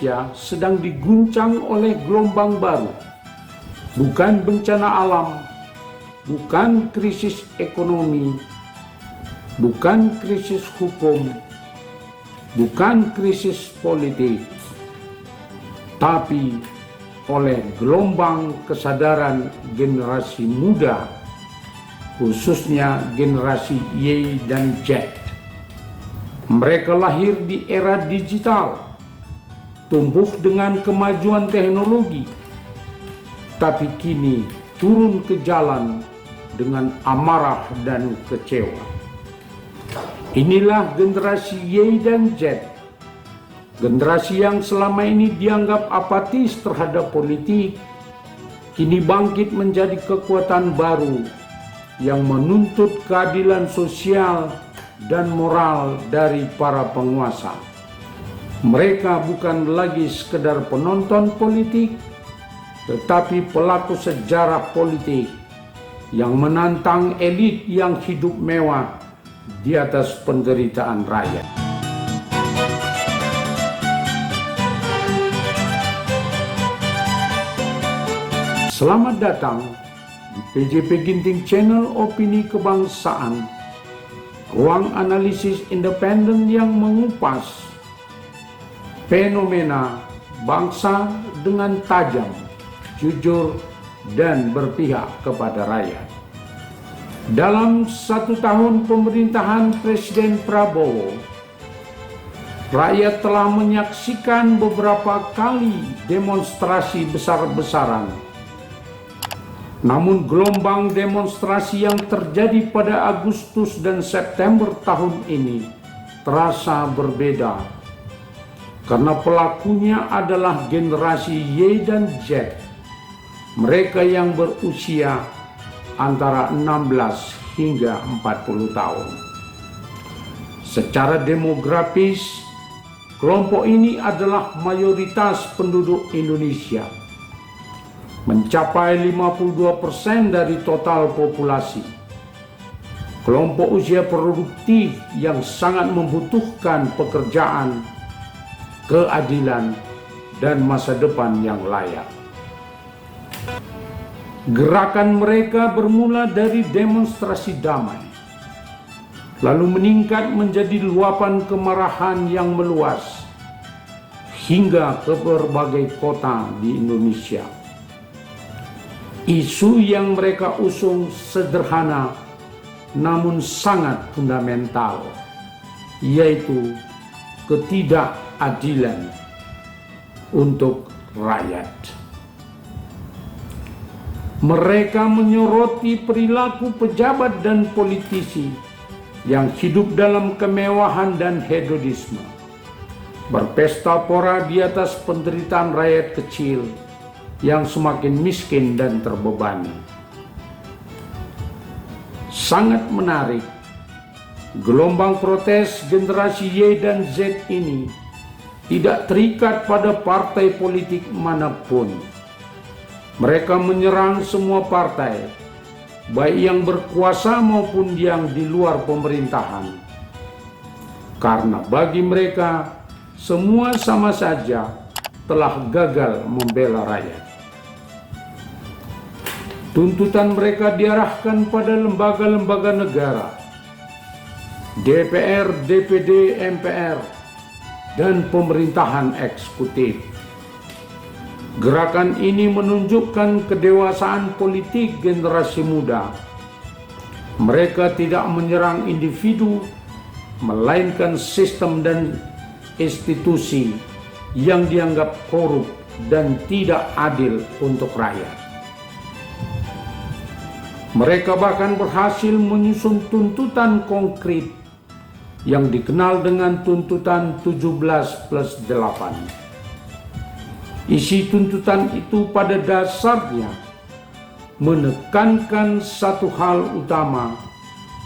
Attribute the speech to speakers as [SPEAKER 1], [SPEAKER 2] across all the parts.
[SPEAKER 1] Indonesia sedang diguncang oleh gelombang baru. Bukan bencana alam, bukan krisis ekonomi, bukan krisis hukum, bukan krisis politik, tapi oleh gelombang kesadaran generasi muda, khususnya generasi Y dan Z. Mereka lahir di era digital, tumbuh dengan kemajuan teknologi, tapi kini turun ke jalan dengan amarah dan kecewa. Inilah generasi Y dan Z, generasi yang selama ini dianggap apatis terhadap politik, kini bangkit menjadi kekuatan baru yang menuntut keadilan sosial dan moral dari para penguasa. Mereka bukan lagi sekedar penonton politik, tetapi pelaku sejarah politik yang menantang elit yang hidup mewah di atas penderitaan rakyat. Selamat datang di PJP Ginting Channel Opini Kebangsaan, ruang analisis independen yang mengupas fenomena bangsa dengan tajam, jujur, dan berpihak kepada rakyat. Dalam 1 tahun pemerintahan Presiden Prabowo, rakyat telah menyaksikan beberapa kali demonstrasi besar-besaran. Namun gelombang demonstrasi yang terjadi pada Agustus dan September tahun ini terasa berbeda, karena pelakunya adalah generasi Y dan Z, mereka yang berusia antara 16 hingga 40 tahun. Secara demografis, kelompok ini adalah mayoritas penduduk Indonesia, mencapai 52% dari total populasi. Kelompok usia produktif yang sangat membutuhkan pekerjaan, keadilan, dan masa depan yang layak. Gerakan mereka bermula dari demonstrasi damai, lalu meningkat menjadi luapan kemarahan yang meluas hingga ke berbagai kota di Indonesia. Isu yang mereka usung sederhana namun sangat fundamental, yaitu ketidakadilan untuk rakyat. Mereka menyoroti perilaku pejabat dan politisi yang hidup dalam kemewahan dan hedonisme, berpesta pora di atas penderitaan rakyat kecil yang semakin miskin dan terbebani. Sangat menarik, gelombang protes generasi Y dan Z ini tidak terikat pada partai politik manapun. Mereka menyerang semua partai, baik yang berkuasa maupun yang di luar pemerintahan, karena bagi mereka semua sama saja telah gagal membela rakyat. Tuntutan mereka diarahkan pada lembaga-lembaga negara, DPR, DPD, MPR, dan pemerintahan eksekutif. Gerakan ini menunjukkan kedewasaan politik generasi muda. Mereka tidak menyerang individu, melainkan sistem dan institusi yang dianggap korup dan tidak adil untuk rakyat. Mereka bahkan berhasil menyusun tuntutan konkret yang dikenal dengan tuntutan 17+8. Isi tuntutan itu pada dasarnya menekankan satu hal utama,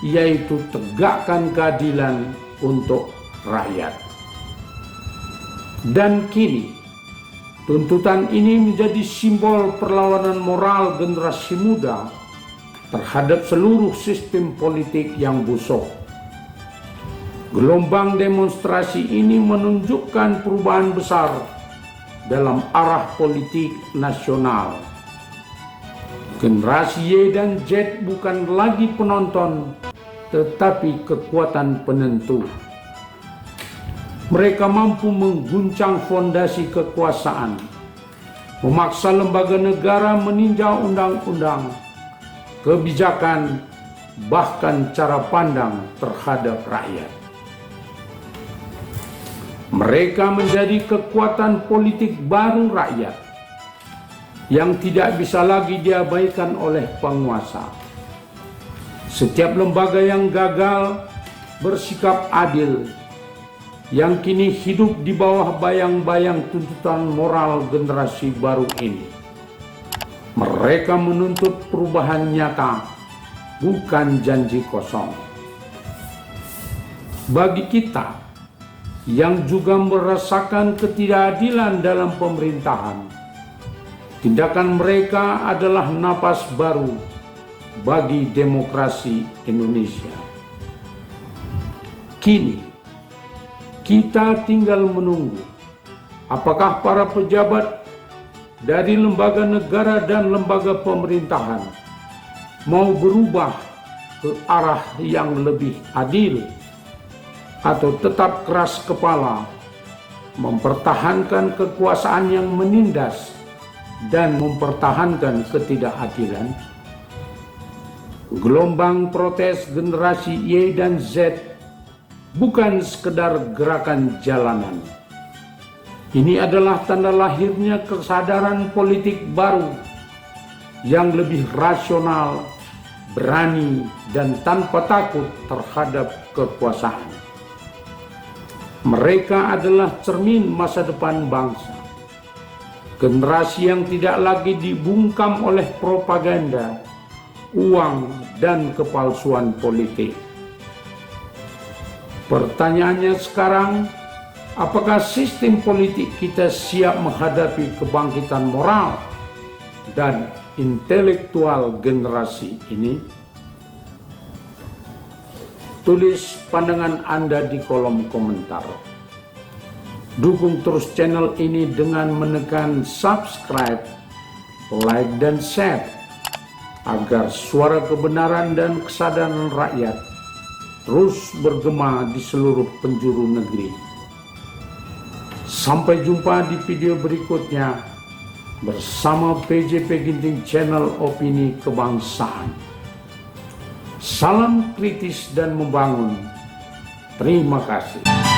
[SPEAKER 1] yaitu tegakkan keadilan untuk rakyat. Dan kini, tuntutan ini menjadi simbol perlawanan moral generasi muda terhadap seluruh sistem politik yang busuk. Gelombang demonstrasi ini menunjukkan perubahan besar dalam arah politik nasional. Generasi Y dan Z bukan lagi penonton, tetapi kekuatan penentu. Mereka mampu mengguncang fondasi kekuasaan, memaksa lembaga negara meninjau undang-undang, kebijakan, bahkan cara pandang terhadap rakyat. Mereka menjadi kekuatan politik baru rakyat yang tidak bisa lagi diabaikan oleh penguasa. Setiap lembaga yang gagal bersikap adil, yang kini hidup di bawah bayang-bayang tuntutan moral generasi baru ini. Mereka menuntut perubahan nyata, bukan janji kosong. Bagi kita yang juga merasakan ketidakadilan dalam pemerintahan, tindakan mereka adalah napas baru bagi demokrasi Indonesia. Kini, kita tinggal menunggu apakah para pejabat dari lembaga negara dan lembaga pemerintahan mau berubah ke arah yang lebih adil atau tetap keras kepala mempertahankan kekuasaan yang menindas dan mempertahankan ketidakadilan. Gelombang protes generasi Y dan Z bukan sekedar gerakan jalanan. Ini adalah tanda lahirnya kesadaran politik baru yang lebih rasional, berani, dan tanpa takut terhadap kekuasaan. Mereka adalah cermin masa depan bangsa. Generasi yang tidak lagi dibungkam oleh propaganda, uang, dan kepalsuan politik. Pertanyaannya sekarang, apakah sistem politik kita siap menghadapi kebangkitan moral dan intelektual generasi ini? Tulis pandangan Anda di kolom komentar. Dukung terus channel ini dengan menekan subscribe, like, dan share agar suara kebenaran dan kesadaran rakyat terus bergema di seluruh penjuru negeri. Sampai jumpa di video berikutnya bersama PJP Ginting Channel Opini Kebangsaan. Salam kritis dan membangun. Terima kasih.